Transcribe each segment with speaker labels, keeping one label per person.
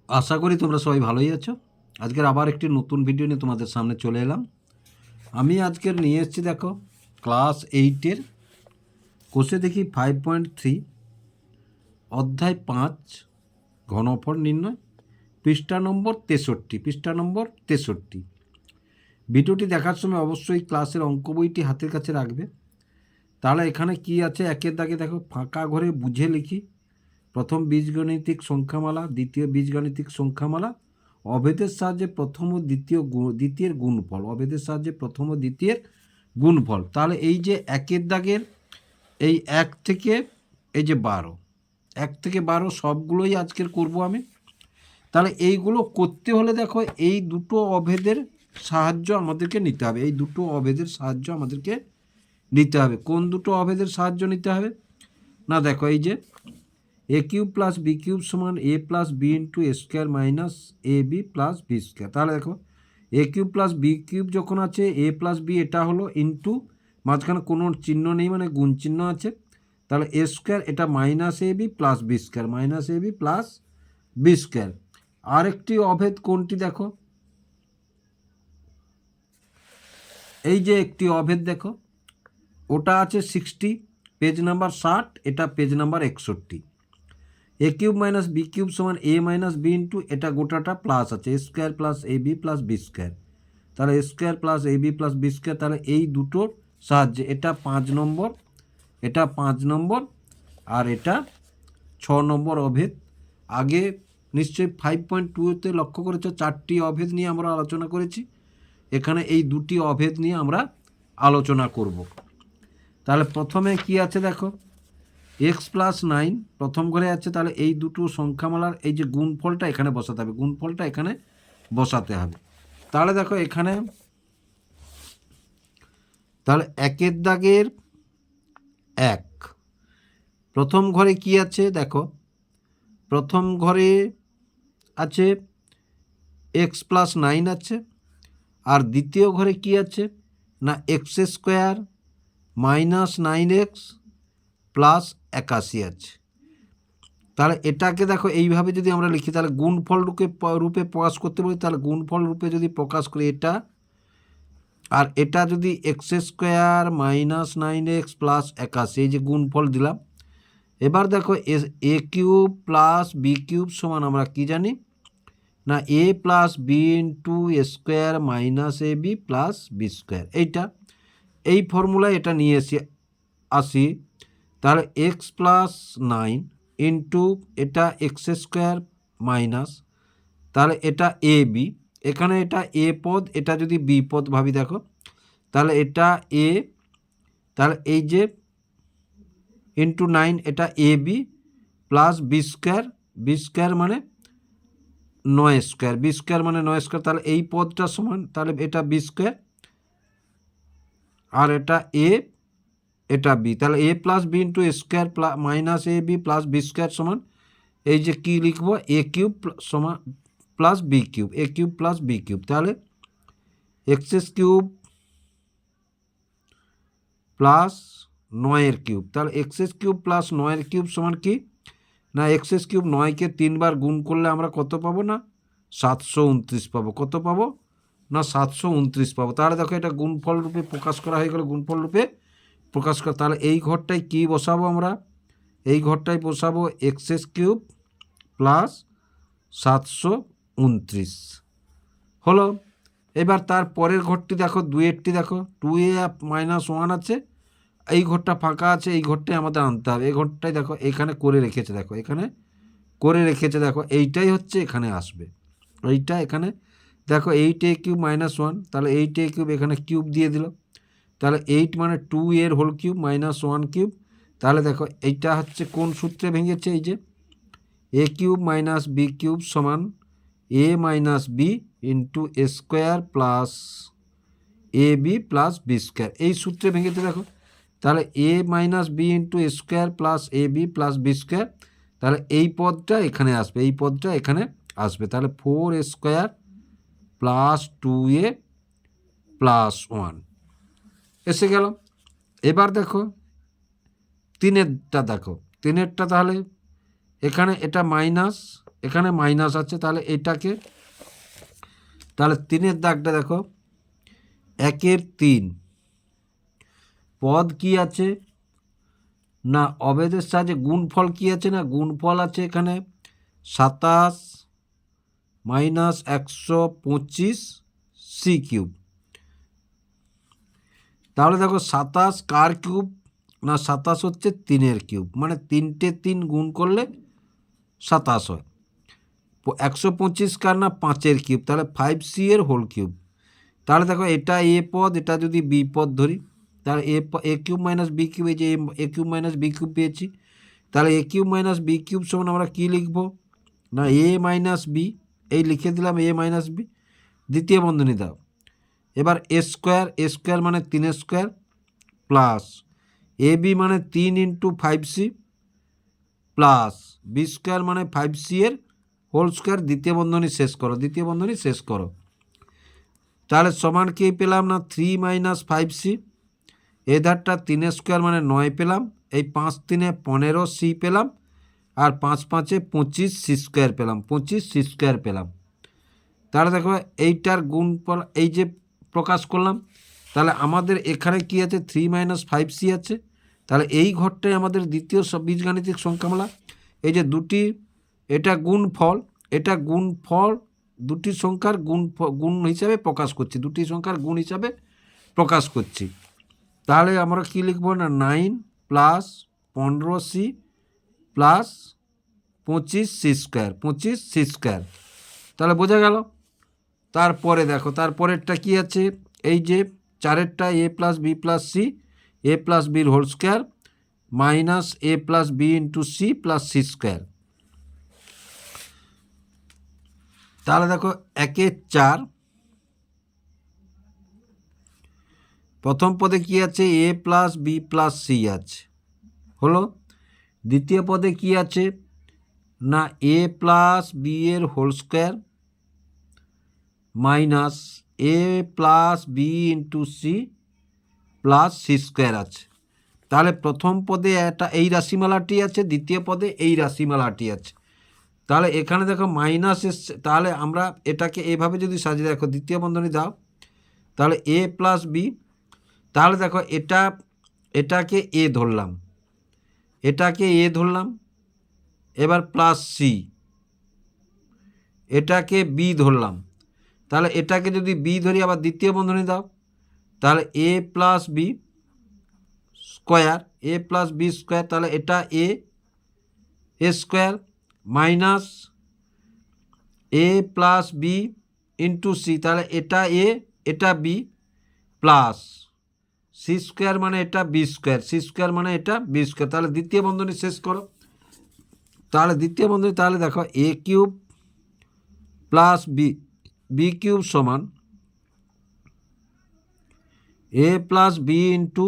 Speaker 1: আশা করি তোমরা সবাই ভালোই আছো। আজকের আবার একটি নতুন ভিডিও নিয়ে তোমাদের সামনে চলে এলাম। আমি আজকের নিয়ে এসেছি, দেখো, ক্লাস 8-এর কোষে দেখি 5.3 অধ্যায় 5 ঘনফল নির্ণয়, পৃষ্ঠা নম্বর 63। ভিডিওটি দেখার সময় অবশ্যই ক্লাসের অঙ্ক বইটি হাতের কাছে রাখবে। তাহলে এখানে কি আছে, একের দাগে দেখো, ফাঁকা ঘরে বুঝে লিখি। প্রথম বীজগণিতিক সংখ্যামালা, দ্বিতীয় বীজগণিতিক সংখ্যামালা, অভেদের সাহায্যে প্রথম ও দ্বিতীয়ের গুণফল, অভেদের সাহায্যে প্রথম ও দ্বিতীয়ের গুণফল। তাহলে এই যে একের দাগের এই 1 থেকে এই যে 12, 1 থেকে 12 সবগুলোই আজকের করব আমি। তাহলে এইগুলো করতে হলে দেখো এই দুটো অভেদের সাহায্য আমাদেরকে নিতে হবে। এই দুটো অভেদের সাহায্য আমাদেরকে নিতে হবে। কোন দুটো অভেদের সাহায্য নিতে হবে না, দেখো, এই যে এ কিউব প্লাস বি কিউব সমান এ plus b into a square minus a b plus b square. তাহলে দেখো এ কিউব প্লাস বি কিউব যখন আছে, এ প্লাস বি এটা হলো ইন্টু, মাঝখানে কোনো চিহ্ন নেই মানে গুণ চিহ্ন আছে, তাহলে এ স্কোয়ার এটা minus a b plus b square, minus a b plus b square. আরেকটি অভেদ কোনটি দেখো, এই যে একটি অভেদ দেখো, ওটা আছে 60, পেজ নাম্বার 60, এটা পেজ নাম্বার 61। এ কিউব মাইনাস বি কিউব সমান এ মাইনাস বি ইন্টু, এটা গোটাটা প্লাস আছে, এ square plus a b plus b square. তাহলে a square plus a b plus b square, তাহলে এই দুটোর সাহায্যে এটা 5 নম্বর, এটা 5 নম্বর, আর এটা 6 নম্বর অভেদ। আগে নিশ্চয়ই 5.2-তে লক্ষ্য করেছ, 4টি অভেদ নিয়ে আমরা আলোচনা করেছি। এখানে এই দুটি অভেদ নিয়ে আমরা আলোচনা করব। তাহলে প্রথমে কি আছে দেখো, এক্স প্লাস 9 প্রথম ঘরে আছে। তাহলে এই দুটো সংখ্যামালার এই যে গুণফলটা এখানে বসাতে হবে, গুণফলটা এখানে বসাতে হবে। তাহলে দেখো এখানে, তাহলে একের দাগের 1 প্রথম ঘরে কি আছে দেখো, প্রথম ঘরে আছে এক্স প্লাস 9 আছে, আর দ্বিতীয় ঘরে কি আছে না x square minus 9x plus 81 আছে। তাহলে এটাকে দেখো এইভাবে যদি আমরা লিখি, তাহলে গুণফল রূপে প্রকাশ করতে পারি। তাহলে গুণফল রূপে যদি প্রকাশ করি এটা, আর এটা যদি x square minus 9x plus 81, এই যে গুণফল দিলাম। এবার দেখো এ কিউব প্লাস বি কিউব সমান আমরা কি জানি না a plus b into a square minus a b plus b square. এইটা এই ফর্মুলায় এটা নিয়ে আসি। তাহলে এক্স প্লাস 9 ইন্টু এটা এক্স স্কোয়ার মাইনাস, তাহলে এটা এ বি, এখানে এটা এ পদ, এটা যদি বি পদ ভাবি দেখো, তাহলে এটা এ, তাহলে এই যে ইন্টু 9 এটা a b plus b square, b square মানে 9 স্কোয়ার, বি স্কোয়ার মানে 9 স্কোয়ার। তাহলে এই পদটা সমান, তাহলে এটা বি স্কোয়ার আর এটা এ, এটা বি, তাহলে এ plus b into a square minus a b plus b square সমান, এই যে কি লিখবো, এ কিউব সমান প্লাস বি কিউব, এ কিউব প্লাস বি কিউব। তাহলে এক্স কিউব প্লাস 9 কিউব, তাহলে এক্স কিউব প্লাস 9 কিউব সমান কি না এক্স কিউব 9কে 3বার গুণ করলে আমরা কত পাবো না 729 পাবো। কত পাবো না 729 পাবো। তাহলে দেখো এটা গুণফল রূপে প্রকাশ করা হয়ে গেল, গুণফল রূপে প্রকাশ করা। তাহলে এই ঘরটায় কি বসাবো আমরা, এই ঘরটায় বসাবো এক্স কিউব প্লাস 729 হলো। এবার তার পরের ঘরটি দেখো, 2-এরটি দেখো, 2a মাইনাস 1 আছে, এই ঘরটা ফাঁকা আছে, এই ঘরটাই আমাদের আনতে হবে। এই ঘরটাই দেখো এখানে করে রেখেছে, দেখো এখানে করে রেখেছে, দেখো এইটাই হচ্ছে এখানে আসবে, এইটা এখানে দেখো 8a কিউব মাইনাস 1, তাহলে 8a কিউব এখানে কিউব দিয়ে দিল, তাহলে 8 মানে 2 এর হোল কিউব মাইনাস 1 কিউব। তাহলে দেখো এইটা হচ্ছে কোন সূত্রে ভেঙেছে, এই যে এ কিউব মাইনাস বি কিউব সমান এ minus b into a square plus a b plus b square, এই সূত্রে ভেঙেছে দেখো। তাহলে a minus b into a square plus a b plus b square, তাহলে এই পদটা এখানে আসবে, এই পদটা এখানে আসবে। তাহলে 4 স্কোয়ার প্লাস 2a প্লাস 1 এসে গেল। এবার দেখো 3-এরটা দেখো, 3-এরটা তাহলে এখানে এটা মাইনাস, এখানে মাইনাস আছে, তাহলে এটাকে, তাহলে 3-এর দাগটা দেখো, 1-এর 3 পদ কি আছে না অবেদের সাহায্যে গুণফল কি আছে না গুণফল আছে এখানে 27 মাইনাস 125 সি কিউব। তাহলে দেখো 27 কার কিউব না 27 হচ্ছে 3-এর কিউব, মানে 3টে 3 গুণ করলে 27 হয়। 125 কার না 5-এর কিউব, তাহলে 5c এর হোল কিউব। তাহলে দেখো এটা এ পদ, এটা যদি বি পদ ধরি, তাহলে a cube minus b cube, এই যে এ কিউব মাইনাস বি কিউব পেয়েছি। তাহলে a cube minus b cube সমান আমরা কী লিখব না এ মাইনাস বি, এই লিখে দিলাম এ মাইনাস বি, দ্বিতীয় বন্ধনী দাও। এবার এ স্কোয়ার মানে 3 স্কোয়ার প্লাস এ বি মানে 3 into 5c plus b square মানে 5c এর হোল স্কোয়ার, দ্বিতীয় বন্ধনী শেষ করো। তাহলে সমান কি পেলাম না 3 মাইনাস 5c, এ ধারটা 3 স্কোয়ার মানে 9 পেলাম, এই 5 3-এ 15c পেলাম, আর 5 5-এ 25c স্কোয়ার পেলাম, 25c স্কোয়ার পেলাম। তাহলে দেখো এইটার গুণফল এই যে প্রকাশ করলাম, তাহলে আমাদের এখানে কি আছে 3 মাইনাস 5c আছে, তাহলে এই ঘরটাই আমাদের দ্বিতীয় বীজগাণিতিক সংখ্যামালা। এই যে দুটি, এটা গুণফল দুটি সংখ্যার গুণ হিসাবে প্রকাশ করছি, দুটি সংখ্যার গুণ হিসাবে প্রকাশ করছি। তাহলে আমরা কি লিখব না 9 plus 15c plus 25c square, তাহলে বোঝা গেল। তারপরে দেখো তারপরেরটা কি আছে, এই যে 4-এরটা a plus b plus c, a plus বির whole square minus a plus b into c plus c square. তাহলে দেখো 1-এর 4 প্রথম পদে কি আছে a plus b plus c আছে, হলো। দ্বিতীয় পদে কি আছে না এ প্লাস বি এর whole square minus a plus b into c plus c square আছে। তাহলে প্রথম পদে এটা এই রাশিমালাটি আছে, দ্বিতীয় পদে এই রাশিমালাটি আছে। তাহলে এখানে দেখো মাইনাস এসছে, তাহলে আমরা এটাকে এভাবে যদি সাজিয়ে দেখো, দ্বিতীয় বন্ধনী দাও, তাহলে এ প্লাস বি, তাহলে দেখো এটাকে এ ধরলাম, এবার প্লাস সি, এটাকে বি ধরলাম, তাহলে এটাকে যদি বি ধরি আবার দ্বিতীয় বন্ধনী দাও, তাহলে এ প্লাস বি স্কোয়ার, তাহলে এটা a square minus a plus b into C, তাহলে এটা এ এটা বি প্লাস সি স্কোয়ার মানে এটা বি স্কোয়ার, তাহলে দ্বিতীয় বন্ধনী শেষ করো। তাহলে দ্বিতীয় বন্ধনী, তাহলে দেখো এ কিউব প্লাস বি কিউব সমান এ plus b into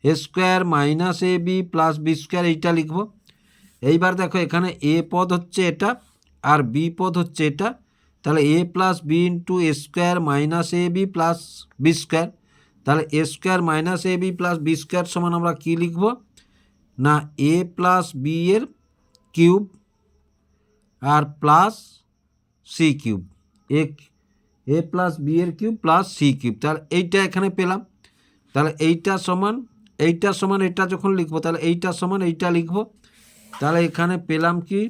Speaker 1: a square minus a b plus b square, এইটা লিখব। এইবার দেখো এখানে এ পদ হচ্ছে এটা আর বি পদ হচ্ছে এটা, তাহলে এ plus b into a square minus a b plus b square, তাহলে a square minus a b plus b square সমান আমরা কী লিখব না এ প্লাস বি এর কিউব আর প্লাস সি কিউব, এ প্লাস বি এর কিউব প্লাস সি কিউব। তাহলে এইটা এখানে পেলাম, তাহলে এইটা সমান এটা যখন লিখবো তাহলে এইটা সমান এইটা লিখবো। তাহলে এখানে পেলাম কি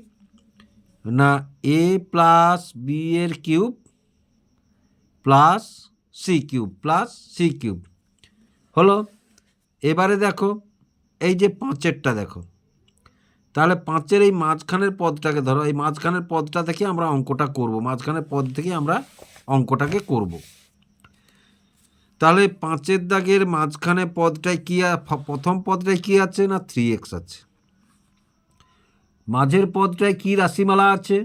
Speaker 1: না এ প্লাস বি এর কিউব প্লাস সি কিউব হলো। এবারে দেখো এই যে 5-এরটা দেখো, তাহলে 5-এর এই মাঝখানের পদটাকে ধরো, এই মাঝখানের পদটা থেকে আমরা অঙ্কটা করব, অঙ্কটাকে করব। তাহলে 5-এর দাগের মাঝখানে পদটায় কি, প্রথম পদটায় কি আছে না 3x আছে, মাঝের পদটায় কি রাশিমালা আছে,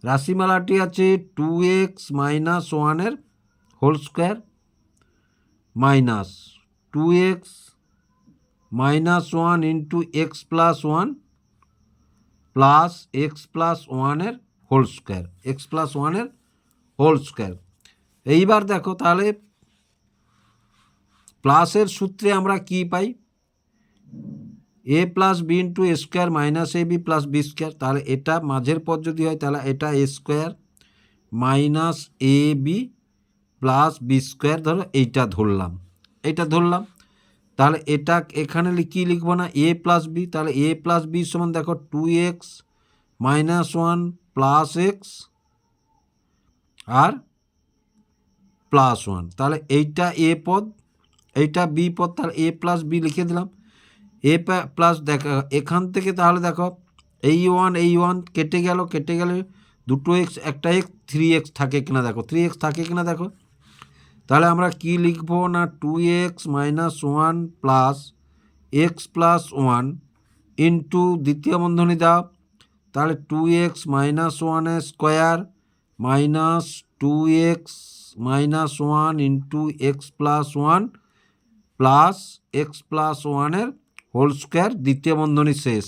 Speaker 1: রাশিমালাটি আছে 2x মাইনাস 1-এর whole square minus 2x minus 1 into x plus 1 plus x plus 1-এর হোল স্কোয়ার, এইবার দেখো তাহলে প্লাসের সূত্রে আমরা কি পাই a plus b into a square minus a b plus b square. তাহলে এটা মাঝের পদ যদি হয় তাহলে এটা a square minus a b plus b square, ধরো এইটা ধরলাম, এইটা ধরলাম। তাহলে এটা এখানে কী লিখবো না, এ প্লাস বি। তাহলে এ প্লাস বি সমান দেখো 2x মাইনাস 1 প্লাস এক্স আর প্লাস 1। তাহলে এইটা এ পদ, এইটা বি পদ, তাহলে এ প্লাস বি লিখে দিলাম। এ প্লাস দেখো এখান থেকে তাহলে দেখো এই ওয়ান কেটে গেলে দুটো এক্স একটা এক্স 3x থাকে কিনা দেখো, 3x থাকে কিনা দেখো। তাহলে আমরা কি লিখবো না 2x minus 1 plus x plus 1 into দ্বিতীয় বন্ধনী দাও, তাহলে 2x minus 1 square minus 2x minus 1 into x plus 1 plus x plus 1 whole square দ্বিতীয় বন্ধনী শেষ।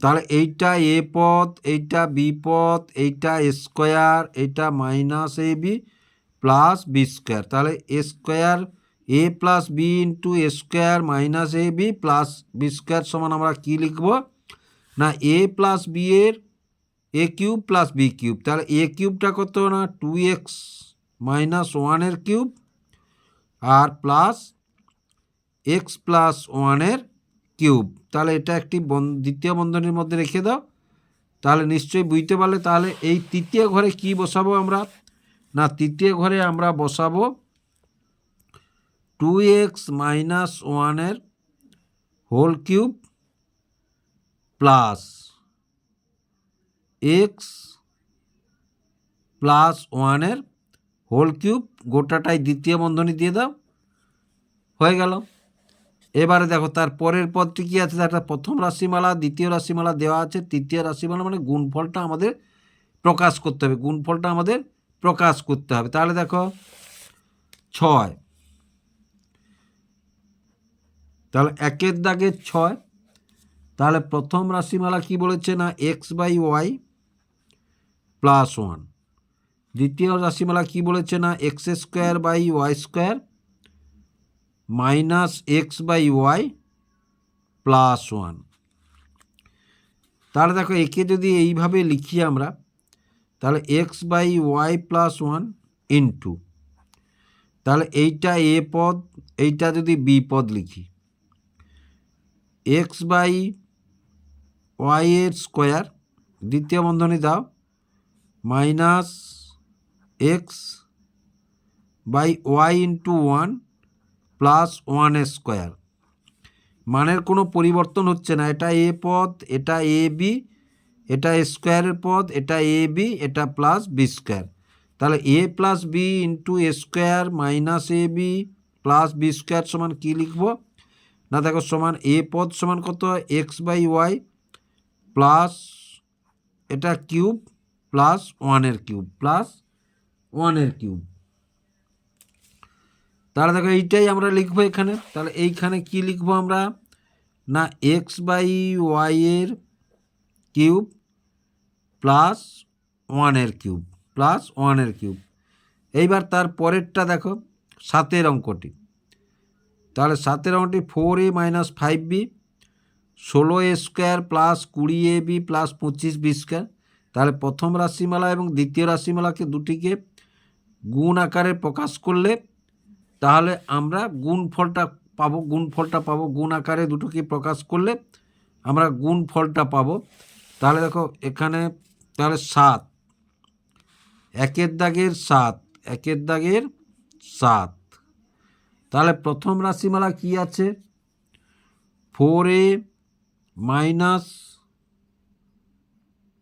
Speaker 1: তাহলে এইটা এ পদ, এইটা বি পদ, এইটা স্কোয়ার, এইটা minus a b plus b square. তাহলে a square A plus b into a square minus a b plus b square সমান আমরা কী লিখব না এ প্লাস বি এর এ কিউব প্লাস বি কিউব। তাহলে এ কিউবটা কত না 2x মাইনাস 1 কিউব আর প্লাস এক্স প্লাস 1 কিউব। তাহলে এটা একটি দ্বিতীয় বন্ধনীর মধ্যে রেখে দাও। তাহলে নিশ্চয়ই বুঝতে পারলে। তাহলে এই তৃতীয় ঘরে কি বসাবো আমরা না তৃতীয় ঘরে আমরা বসাবো 2x minus 1 whole cube plus x plus 1 whole cube, গোটাটাই দ্বিতীয় বন্ধনী দিয়ে দাও, হয়ে গেল। এবারে দেখো তার পরের পদটি কী আছে, একটা প্রথম রাশিমালা দ্বিতীয় রাশিমালা দেওয়া আছে, তৃতীয় রাশিমালা মানে গুণফলটা আমাদের প্রকাশ করতে হবে, গুণফলটা আমাদের প্রকাশ করতে হবে। তাহলে দেখো 6, তাহলে একের দাগের 6। তাহলে প্রথম রাশিমালা কি বলেছে না x/y প্লাস 1, দ্বিতীয় রাশিমালা কি বলেছে না x² মাইনাস x/y প্লাস 1। তাহলে দেখো একে যদি এইভাবে লিখি আমরা, তাহলে x/y প্লাস 1 ইন্টু, তাহলে এইটা এ পদ, এইটা যদি বি পদ লিখি, x/y এর স্কোয়ার দ্বিতীয় বন্ধনী দাও minus x/y into 1 plus 1 square. মানের কোনো পরিবর্তন হচ্ছে না, এটা এ পদ, এটা এ বি, এটা স্কোয়ারের পদ, এটা এ বি, এটা প্লাস বি স্কোয়ার। তাহলে এ plus b into a square minus a b plus b square সমান কী লিখব না দেখো সমান এ পদ সমান কত x/y প্লাস এটা cube plus 1 cube plus 1 cube. তাহলে দেখো এইটাই আমরা লিখবো এখানে। তাহলে এইখানে কি লিখবো আমরা না x/y এর cube plus 1 cube plus 1 cube. এইবার তার পরেরটা দেখো 7 অঙ্কটি, তাহলে 7 অঙ্কটি 4a minus 5b 16a² plus 20ab plus 25b²। তাহলে প্রথম রাশিমালা এবং দ্বিতীয় রাশিমালাকে দুটিকে গুণ আকারে প্রকাশ করলে তাহলে আমরা গুণফলটা পাবো, গুণ আকারে দুটোকে প্রকাশ করলে আমরা গুণফলটা পাবো। তাহলে দেখো এখানে তাহলে 7, একের দাগের 7। তাহলে প্রথম রাশিমালা কি আছে 4a minus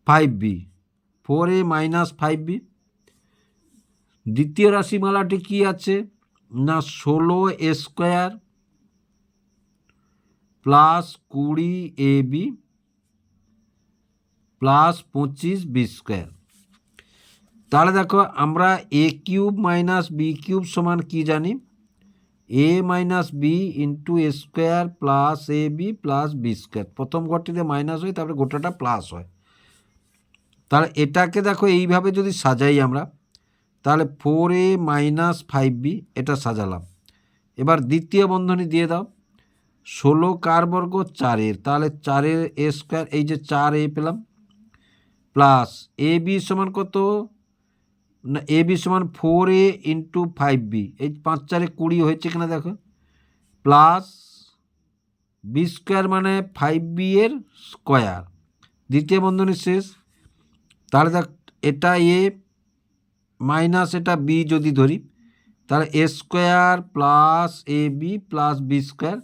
Speaker 1: 5b, 4a minus 5b। দ্বিতীয় রাশিমালাটি কি আছে না 16a² plus 20ab plus 25b²। তাহলে দেখো আমরা a cube minus b cube সমান কি জানি a minus b into a square plus a b plus b square. প্রথম ঘরটিতে মাইনাস হয় তারপরে গোটাটা প্লাস হয়। তাহলে এটাকে দেখো এইভাবে যদি সাজাই আমরা, তাহলে 4a মাইনাস 5b এটা সাজালাম। এবার দ্বিতীয় বন্ধনী দিয়ে দাও, 16 কার বর্গ 4-এর, তাহলে 4-এর এ স্কোয়ার, এই যে 4a পেলাম, প্লাস এ বি সমান কত না, এ বি সমান 4a ইন্টু 5b, এই 5-4 20 হয়েছে কিনা দেখো, প্লাস বি স্কোয়ার মানে 5b এর স্কোয়ার, দ্বিতীয় বন্ধনী শেষ। তাহলে দেখ এটা এ মাইনাস এটা বি যদি ধরি, তাহলে a square plus a b plus b square,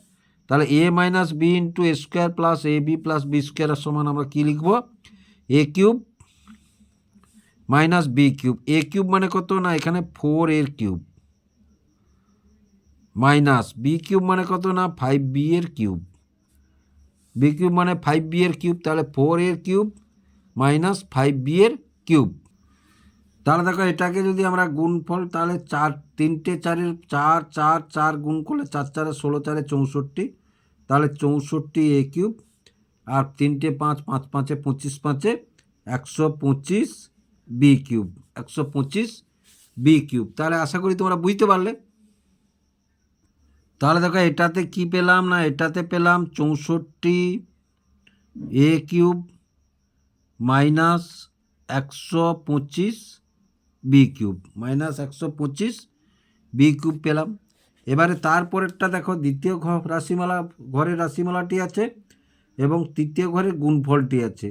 Speaker 1: তাহলে a minus b into a square plus a b plus B স্কোয়ারের সমান আমরা কী লিখব, এ কিউব মাইনাস বি কিউব। এ কিউব মানে কত না, এখানে 4 এর কিউব, মাইনাস বি কিউব মানে কত না 5b এর কিউব, বি কিউব মানে 5b এর কিউব, তাহলে 4 এর কিউব মাইনাস 5b এর কিউব। তাহলে দেখো এটাকে যদি আমরা গুণফল, তাহলে 4 3টে 4-এর 4 4 4 গুণ করলে 4 4 16 4 64, তাহলে 64 এ কিউব, আর 3টে 5 5 5 25 5 125 বি কিউব, 125 বি কিউব। তাহলে আশা করি তোমরা বুঝতে পারলে। তাহলে দেখো এটাতে কি পেলাম না, এটাতে পেলাম 64 a cube minus 125 b cube, minus 125 b cube পেলাম। এবারে তারপরেরটা দেখো, দ্বিতীয় রাশিমালা, ঘরের রাশিমালাটি আছে এবং তৃতীয় ঘরের গুণফলটি আছে।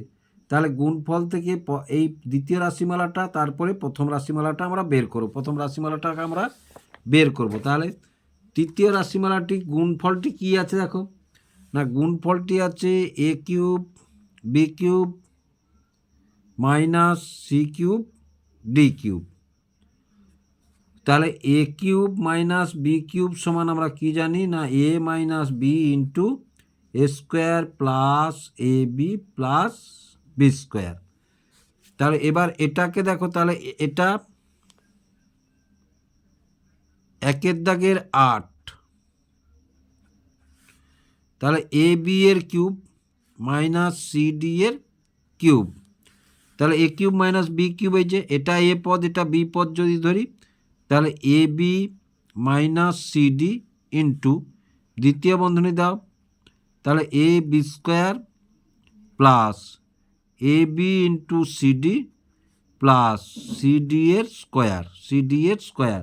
Speaker 1: তাহলে গুণফল থেকে এই দ্বিতীয় রাশিমালাটা, তারপরে প্রথম রাশিমালাটা আমরা বের করব, প্রথম রাশিমালাটাকে আমরা বের করব। তাহলে তৃতীয় রাশিমালাটি গুণফলটি কি আছে দেখো না, গুণফলটি আছে a cube b cube minus c cube d cube. তাহলে a cube minus b cube সমান আমরা কি জানি না, a minus b into a square plus a b plus b square. তাহলে এবার এটাকে দেখো, তাহলে এটা 1-এর দাগের 8, তাহলে এ বি এর কিউব মাইনাস সি ডি এর কিউব, তাহলে a cube minus b cube, এই যে এটা এ পদ এটা বি পদ যদি ধরি, তাহলে a b minus c d into দ্বিতীয় বন্ধনী দাও, তাহলে a b square plus a b into c d plus c d এর স্কোয়ার, সি ডি এর স্কোয়ার।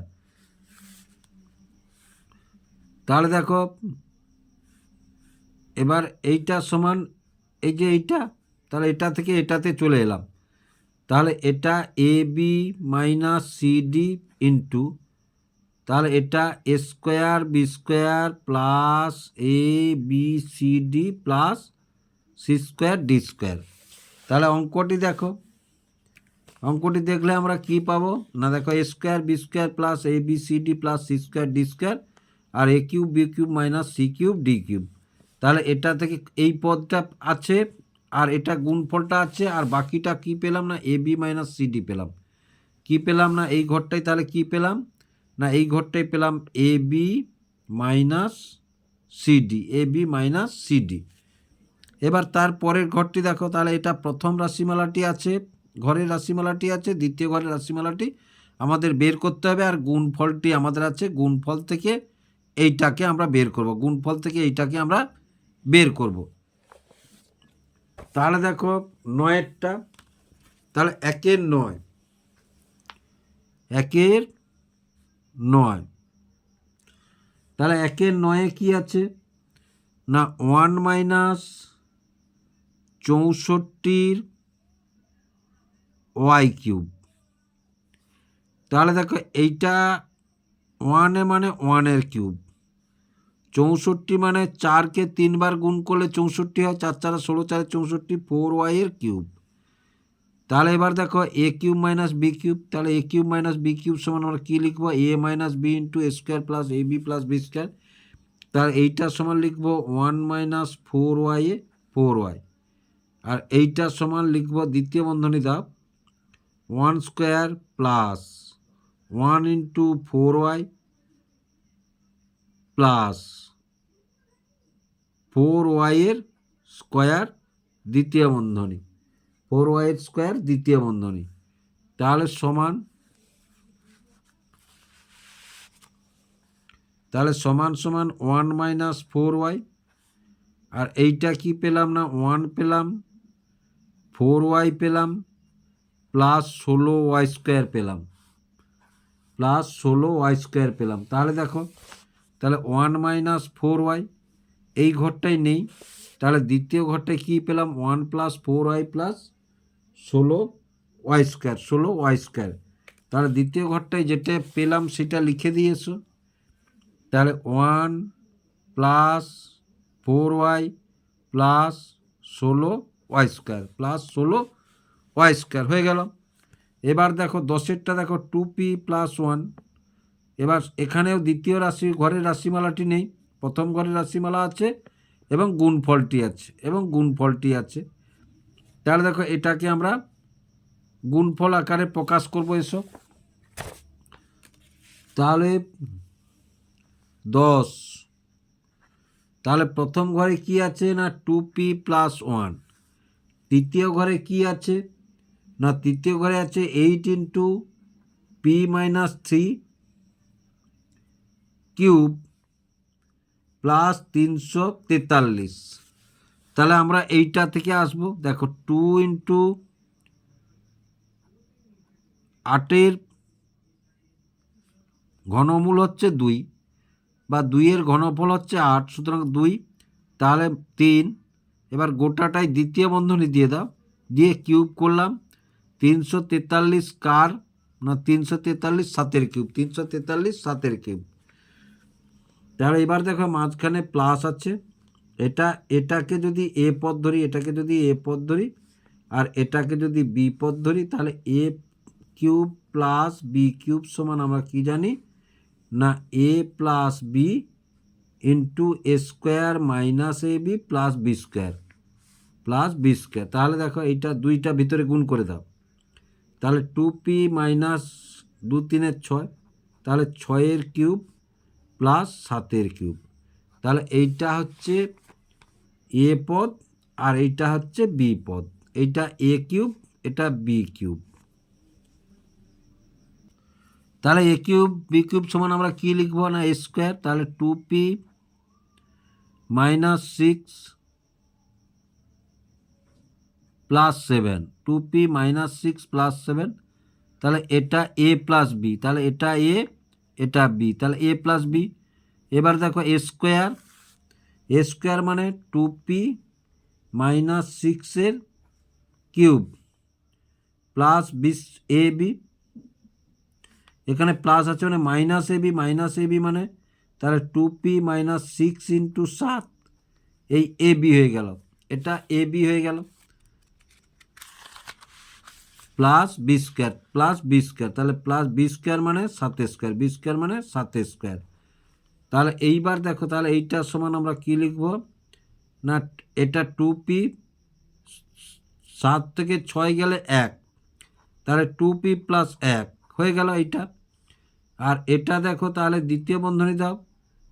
Speaker 1: তাহলে দেখো এবার এইটা সমান এই যে এইটা, তাহলে এটা থেকে এটাতে চলে এলাম, তাহলে এটা a b minus c d into, তাহলে এটা a square b square plus a b c d plus c square d square. তাহলে অঙ্কটি দেখো, অঙ্কটি দেখলে আমরা কি পাবো না, দেখো a square b square plus a b c d plus c square d square, আর a cube b cube minus c cube d cube. তাহলে এটা থেকে এই পদটা আছে আর এটা গুণফলটা আছে, আর বাকিটা কি পেলাম না, এ বি মাইনাস সি ডি পেলাম। কি পেলাম না এই ঘরটাই, তাহলে কি পেলাম না এই ঘরটাই পেলাম এ বি মাইনাস সি ডি, এ বি মাইনাস সি ডি। এবার তারপরের ঘরটি দেখো, তাহলে এটা প্রথম রাশিমালাটি আছে, ঘরের রাশিমালাটি আছে, দ্বিতীয় ঘরের রাশিমালাটি আমাদের বের করতে হবে, আর গুণফলটি আমাদের আছে, গুণফল থেকে এইটাকে আমরা বের করব, গুণফল থেকে এইটাকে আমরা বের করব। তাহলে দেখো 9-এরটা, তাহলে 1-এর 9, 1-এর 9, তাহলে 1-এর 9-এ কি আছে না 1 মাইনাস 64 ওয়াই কিউব। তাহলে দেখো এইটা 1 মানে 1-এর কিউব, 64 মানে 4কে 3 বার গুণ করলে 64 হয়, 4 4 16 4 64 4y এর কিউব। তাহলে এবার দেখো এ কিউব মাইনাস বি কিউব, তাহলে a cube minus b cube সমান আমরা কী লিখবো, এ minus b into a square plus a b plus b square. তাহলে এইটার সমান লিখবো 1 মাইনাস 4y এ 4y, আর এইটার সমান লিখবো দ্বিতীয় বন্ধনী দাও 1 square plus 1 into 4y plus 4y এর স্কোয়ার দ্বিতীয় বন্ধনী, 4y এর স্কোয়ার দ্বিতীয় বন্ধনী। তাহলে সমান, তাহলে সমান সমান 1 মাইনাস 4y আর এইটা কি পেলাম না 1 পেলাম, 4y পেলাম, প্লাস 16y² পেলাম, প্লাস 16y² পেলাম। তাহলে দেখো, তাহলে 1 মাইনাস 4y এই ঘরটাই নেই, তাহলে দ্বিতীয় ঘরটায় কী পেলাম 1 plus 4y plus 16y², 16y²। তাহলে দ্বিতীয় ঘরটায় যেটা পেলাম সেটা লিখে দিয়েছো। তাহলে 1 plus 4y plus 16y² plus 16y² হয়ে গেল। এবার দেখো 10এরটা দেখো 2p প্লাস 1। এবার এখানেও দ্বিতীয় রাশি ঘরের রাশিমালাটি নেই, প্রথম ঘরের রাশিমালা আছে এবং গুণফলটি আছে তাহলে দেখো এটাকে আমরা গুণফল আকারে প্রকাশ করব। এসো তাহলে 10, তাহলে প্রথম ঘরে কি আছে না 2p প্লাস 1। তৃতীয় ঘরে কি আছে না তৃতীয় ঘরে আছে 8 into p minus 3 cube plus 343। তাহলে আমরা এইটা থেকে আসবো, দেখো 2 ইন্টু 8-এর ঘনমূল হচ্ছে 2 বা 2-এর ঘনফল হচ্ছে 8, সুতরাং 2, তাহলে 3। এবার গোটাটাই দ্বিতীয় বন্ধনী দিয়ে দাও, দিয়ে কিউব করলাম 343 কার না 343 7-এর কিউব, 343 7-এর কিউব। তাহলে এবার দেখো মাঝখানে প্লাস আছে, এটাকে যদি এ পদ ধরি, এটাকে যদি এ পদ ধরি আর এটাকে যদি বি পদ ধরি, তাহলে a cube plus b cube সমান আমরা কি জানি না a plus b into a square minus a b plus b square plus b square. তাহলে দেখো এইটা দুইটা ভিতরে গুণ করে দাও, তাহলে 2p মাইনাস 2 3 6, তাহলে 6-এর কিউব প্লাস 7-এর কিউব। তাহলে এইটা হচ্ছে এ পদ আর এইটা হচ্ছে বি পদ, এইটা এ কিউব এটা বি কিউব। তাহলে এ কিউব বি কিউব সমান আমরা কি লিখবো না এ স্কোয়ার, তাহলে 2p minus 6 plus 7, 2p minus 6 plus 7। তাহলে এটা এ প্লাস বি, তাহলে এটা এ এটা বি, তাহলে এ প্লাস বি। এবার দেখো এ স্কোয়ার মানে 2p minus 6-এর cube plus a B, এখানে প্লাস আছে মানে মাইনাস এ বি মানে তাহলে 2p মাইনাস 6 ইন্টু 7 এই এ বি হয়ে গেল, এটা এ বি হয়ে গেল প্লাস বি স্কোয়ার, তাহলে প্লাস বি স্কোয়ার মানে 7 স্কোয়ার, বি স্কোয়ার মানে 7 স্কোয়ার। তাহলে এইবার দেখো, তাহলে এইটার সমান আমরা কি লিখব না এটা 2p 7 থেকে 6 গেলে 1, তাহলে 2p প্লাস 1 হয়ে গেল এইটা। আর এটা দেখো তাহলে দ্বিতীয় বন্ধনী দাও,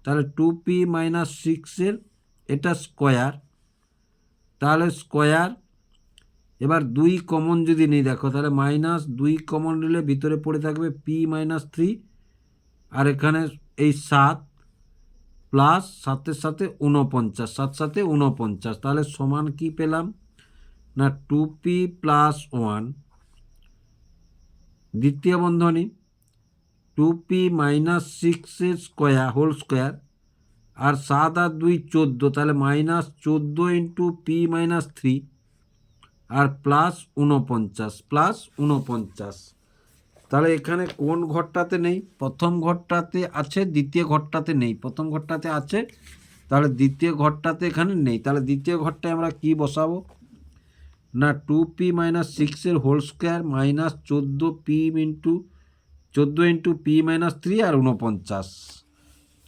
Speaker 1: তাহলে 2p মাইনাস 6-এর এটা স্কোয়ার, তাহলে স্কোয়ার। এবার 2 কমন যদি নিই দেখো, তাহলে মাইনাস 2 কমন নিলে ভিতরে পড়ে থাকবে p মাইনাস 3 আর এখানে এই 7 প্লাস 7-এর সাথে 49, 7 7 49, তাহলে সমান কি পেলাম না 2p প্লাস 1 দ্বিতীয় বন্ধনী 2p মাইনাস 6-এর স্কোয়ার হোল স্কোয়ার আর 7 আর 2 14, তাহলে মাইনাস 14 ইন্টু পি মাইনাস 3 আর প্লাস 49। তাহলে এখানে কোন ঘরটাতে নেই, প্রথম ঘরটাতে আছে, দ্বিতীয় ঘরটাতে নেই, প্রথম ঘরটাতে আছে, তাহলে দ্বিতীয় ঘরটাতে এখানে নেই। তাহলে দ্বিতীয় ঘরটায় আমরা কি বসাবো না 2p মাইনাস 6-এর whole square minus 14 into p minus 3 আর 49।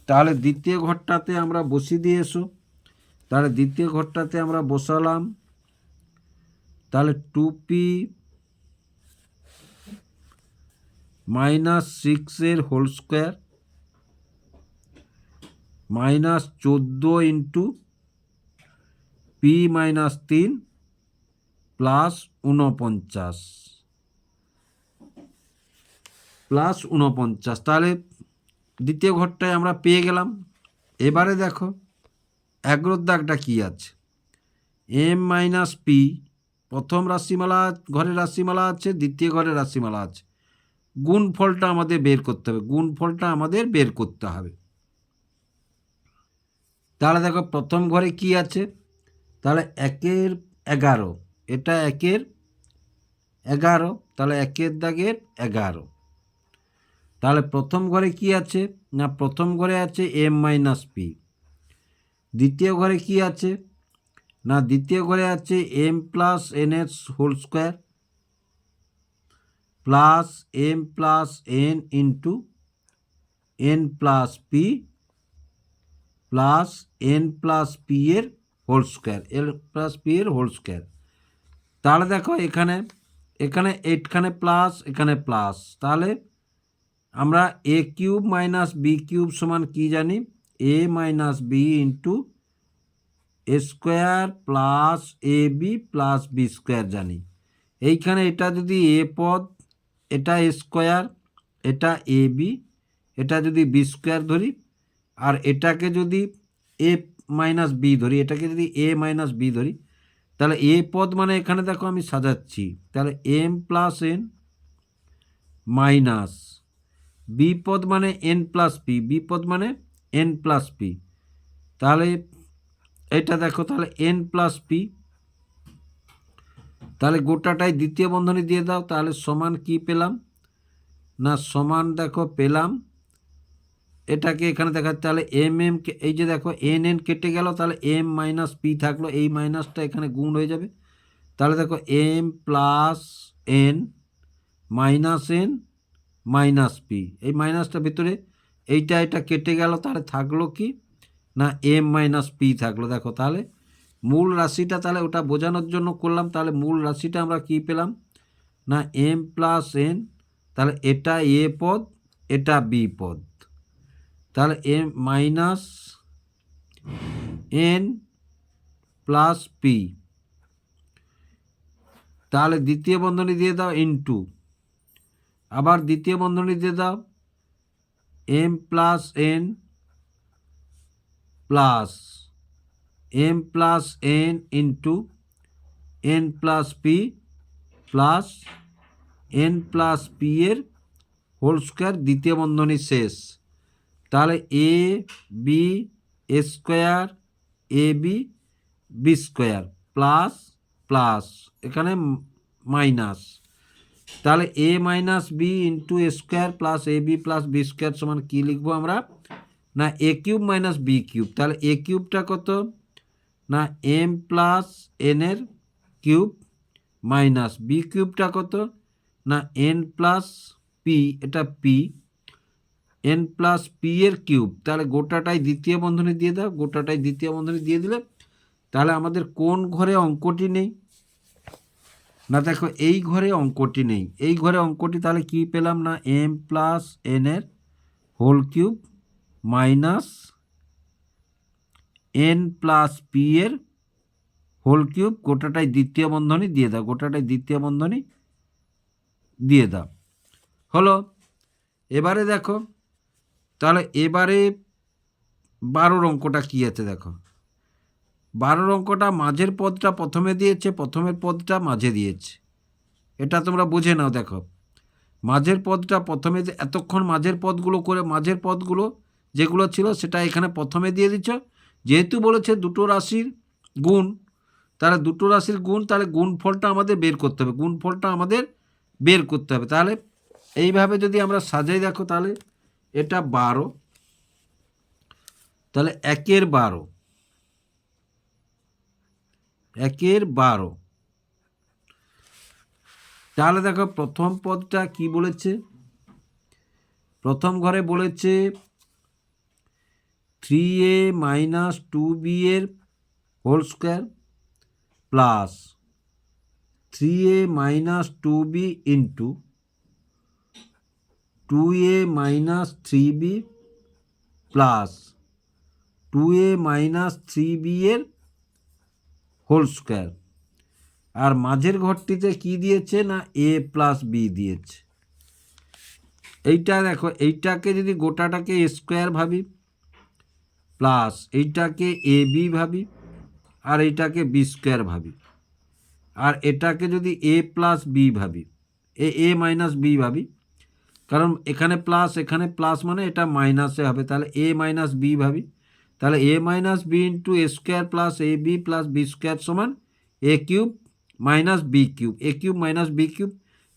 Speaker 1: তাহলে দ্বিতীয় ঘরটাতে আমরা বসিয়ে দিয়ে এসো, তাহলে দ্বিতীয় ঘরটাতে আমরা বসালাম, তাহলে 2p মাইনাস 6-এর whole square minus 14 into p minus 3 plus 49। তাহলে দ্বিতীয় ঘরটায় আমরা পেয়ে গেলাম। এবারে দেখো 11 দাগটা কী আছে, এম মাইনাস পি, প্রথম রাশিমালা ঘরের রাশিমালা আছে, দ্বিতীয় ঘরের রাশিমালা আছে, গুণফলটা আমাদের বের করতে হবে, গুণফলটা আমাদের বের করতে হবে। তাহলে দেখো প্রথম ঘরে কি আছে, তাহলে 1-এর 11, এটা 1-এর 11, তাহলে 1-এর দাগের 11। তাহলে প্রথম ঘরে কি আছে, না প্রথম ঘরে আছে এম মাইনাস পি। দ্বিতীয় ঘরে কি আছে, না দ্বিতীয় ঘরে আছে এম প্লাস এন এর whole square plus m plus n into n plus p plus n plus p এর whole square, n plus p এর হোল স্কোয়ার। তাহলে দেখো এখানে এখানে প্লাস, এখানে প্লাস, তাহলে আমরা a cube minus b cube সমান কি জানি, a minus b into a square plus a b plus b square জানি। এইখানে এটা যদি এ পদ, এটা এ স্কোয়ার, এটা এ বি, এটা যদি বি স্কোয়ার ধরি, আর এটাকে যদি এ মাইনাস বি ধরি, এটাকে যদি এ মাইনাস বি ধরি, তাহলে এ পদ মানে এখানে দেখো আমি সাজাচ্ছি, তাহলে m plus n minus b পদ মানে এন প্লাস পি, বি পদ মানে এন প্লাস পি, তাহলে এটা দেখো তাহলে এন প্লাস পি, তাহলে গোটাটাই দ্বিতীয় বন্ধনী দিয়ে দাও, তাহলে সমান কি পেলাম, না সমান দেখো পেলাম, এটাকে এখানে দেখা, তাহলে এম এম এই যে দেখো এন এন কেটে গেল, তাহলে এম মাইনাস পি থাকলো, এই মাইনাসটা এখানে গুণ হয়ে যাবে, তাহলে দেখো m plus n minus p, এই মাইনাসটা ভিতরে এইটা এটা কেটে গেল, তাহলে থাকলো কি, না এম মাইনাস পি থাকলো। দেখো তাহলে মূল রাশিটা, তাহলে ওটা বোঝানোর জন্য করলাম, তাহলে মূল রাশিটা আমরা কি পেলাম, না এম প্লাস এন, তাহলে এটা এ পদ, এটা বি পদ, তাহলে m minus n plus p, তাহলে দ্বিতীয় বন্ধনী দিয়ে দাও ইন্টু, আবার দ্বিতীয় বন্ধনী দিয়ে দাও m plus n plus m plus n into n plus p plus n plus p এর হোল স্কোয়ার, দ্বিতীয় বন্ধনী শেষ, তাহলে a b square a b b square plus plus এখানে মাইনাস, তাহলে a minus b into a square plus a b plus b square সমান কী লিখবো আমরা, না a cube minus b cube, তাহলে এ কিউবটা কত, না এম প্লাস এনের কিউব মাইনাস বি কিউবটা কত, না এন প্লাস পি, এটা পি, এন প্লাস পি এর কিউব, তাহলে গোটাটাই দ্বিতীয় বন্ধনী দিয়ে দাও, গোটাটাই দ্বিতীয় বন্ধনী দিয়ে দিলে, তাহলে আমাদের কোন ঘরে অঙ্কটি নেই, না দেখো এই ঘরে অঙ্কটি নেই, এই ঘরে অঙ্কটি, তাহলে কি পেলাম, না এম প্লাস এন এর whole cube minus n plus p এর হোল কিউব, গোটাটাই দ্বিতীয় বন্ধনী দিয়ে দাও, গোটাটাই দ্বিতীয় বন্ধনী দিয়ে দাও, হলো। এবারে দেখো, তাহলে এবারে 12 অঙ্কটা কি আছে দেখো, 12 অঙ্কটা মাঝের পদটা প্রথমে দিয়েছে, প্রথমের পদটা মাঝে দিয়েছে, এটা তোমরা বুঝে নাও। দেখো মাঝের পদটা প্রথমে, এতক্ষণ মাঝের পদগুলো করে, মাঝের পদগুলো যেগুলো ছিল সেটা এখানে প্রথমে দিয়ে দিচ্ছ, যেহেতু বলেছে দুটো রাশির গুণ, তাহলে দুটো রাশির গুণ, তাহলে গুণফলটা আমাদের বের করতে হবে, গুণফলটা আমাদের বের করতে হবে। তাহলে এইভাবে যদি আমরা সাজাই দেখো, তাহলে এটা 12, তাহলে 1-এর 12, 1-এর 12, তাহলে দেখো প্রথম পদটা কি বলেছে, প্রথম ঘরে বলেছে 3a মাইনাস 2b এর whole square plus 3a minus 2b into 2a minus 3b plus 2a minus 3b এর হোল স্কোয়ার, আর মাঝের ঘরটিতে কি দিয়েছে, না a প্লাস b দিয়েছে। এইটা দেখো, এইটাকে যদি গোটাটাকে স্কোয়ার ভাবি, প্লাস এইটাকে এ বি ভাবি আর এইটাকে বি স্কোয়ার ভাবি, আর এটাকে যদি এ প্লাস বি ভাবি, এ মাইনাস বি ভাবি, কারণ এখানে প্লাস মানে এটা মাইনাসে হবে, তাহলে এ মাইনাস বি ভাবি, তাহলে a minus b into a square plus a b plus b square সমান এ কিউব মাইনাস বি কিউব, এ কিউব মাইনাস বি কিউব।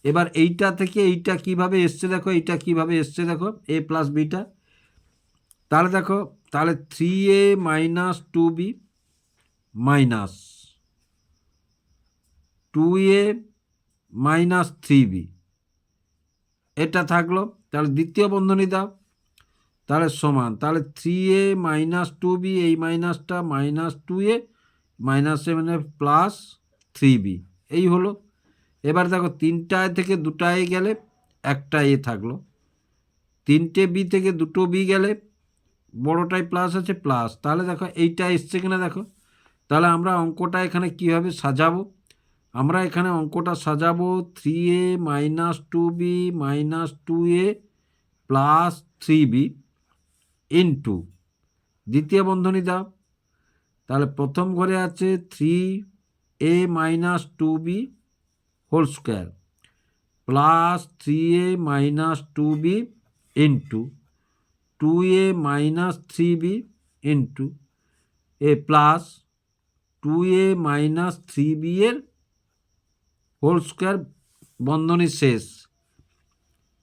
Speaker 1: এবার এইটা থেকে এইটা কিভাবে এসছে দেখো, এইটা কিভাবে এসছে দেখো, এ প্লাস বিটা, তাহলে দেখো, তাহলে 3a minus 2b minus 2a minus 3b, এটা থাকলো। তাহলে দ্বিতীয় বন্ধনী দাও, তাহলে সমান, তাহলে 3a মাইনাস 2b, এই মাইনাসটা মাইনাস 2a মাইনাসে মানে প্লাস 3b, এই হলো। এবার দেখো তিনটায় থেকে দুটায় গেলে একটা এ থাকলো, তিনটে বি থেকে দুটো বি গেলে বড়টায় প্লাস আছে প্লাস, তাহলে দেখো এইটা এসছে কিনা দেখো। তাহলে আমরা অঙ্কটা এখানে কীভাবে সাজাবো, আমরা এখানে অঙ্কটা সাজাবো 3a minus 2b minus 2a plus 3b into দ্বিতীয় বন্ধনী দাও, তাহলে প্রথম ঘরে আছে 3a minus 2b whole square plus 3a minus 2b into 2a minus 3b into a plus 2a minus 3b এর হোল স্কোয়ার বন্ধনী শেষ।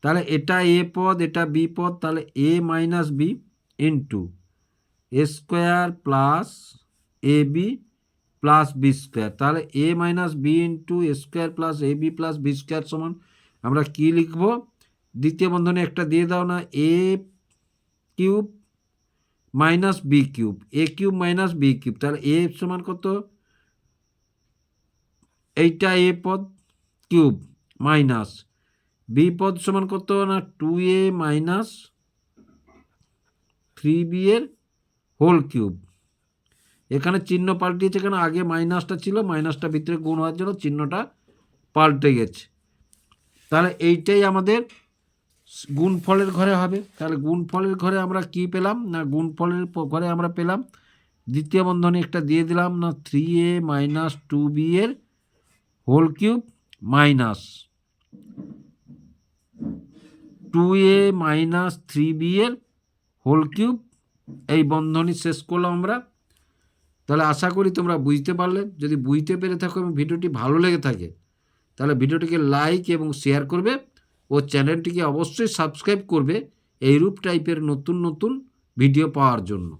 Speaker 1: তাহলে এটা এ পদ, এটা বি পদ, তাহলে a minus b into a square plus a b plus b square, তাহলে a minus b into a square plus a b plus b square সমান আমরা কী লিখব, দ্বিতীয় বন্ধনে একটা দিয়ে দাও না, a cube minus b cube, A cube minus b cube, তাহলে এ সমান কত, এইটা এ পদ কিউব মাইনাস বি পদ সমান কত না 2a মাইনাস 3b এর হোল কিউব। এখানে চিহ্ন পাল্টিয়েছে, কেন আগে মাইনাসটা ছিল, মাইনাসটা ভিতরে গুণ হওয়ার জন্য চিহ্নটা পাল্টে গেছে। তাহলে এইটাই আমাদের গুণফলের ঘরে হবে। তাহলে গুণফলের ঘরে আমরা কি পেলাম না, গুণফলের ঘরে আমরা পেলাম দ্বিতীয় বন্ধনী একটা দিয়ে দিলাম না 3a মাইনাস 2b এর whole cube minus 2a minus 3b এর হোল কিউব, এই বন্ধনী শেষ করলাম আমরা। তাহলে আশা করি তোমরা বুঝতে পারলে। যদি বুঝতে পেরে থাকো এবং ভিডিওটি ভালো লেগে থাকে তাহলে ভিডিওটিকে লাইক এবং শেয়ার করবে ও চ্যানেলটিকে অবশ্যই সাবস্ক্রাইব করবে এইরূপ টাইপের নতুন নতুন ভিডিও পাওয়ার জন্য।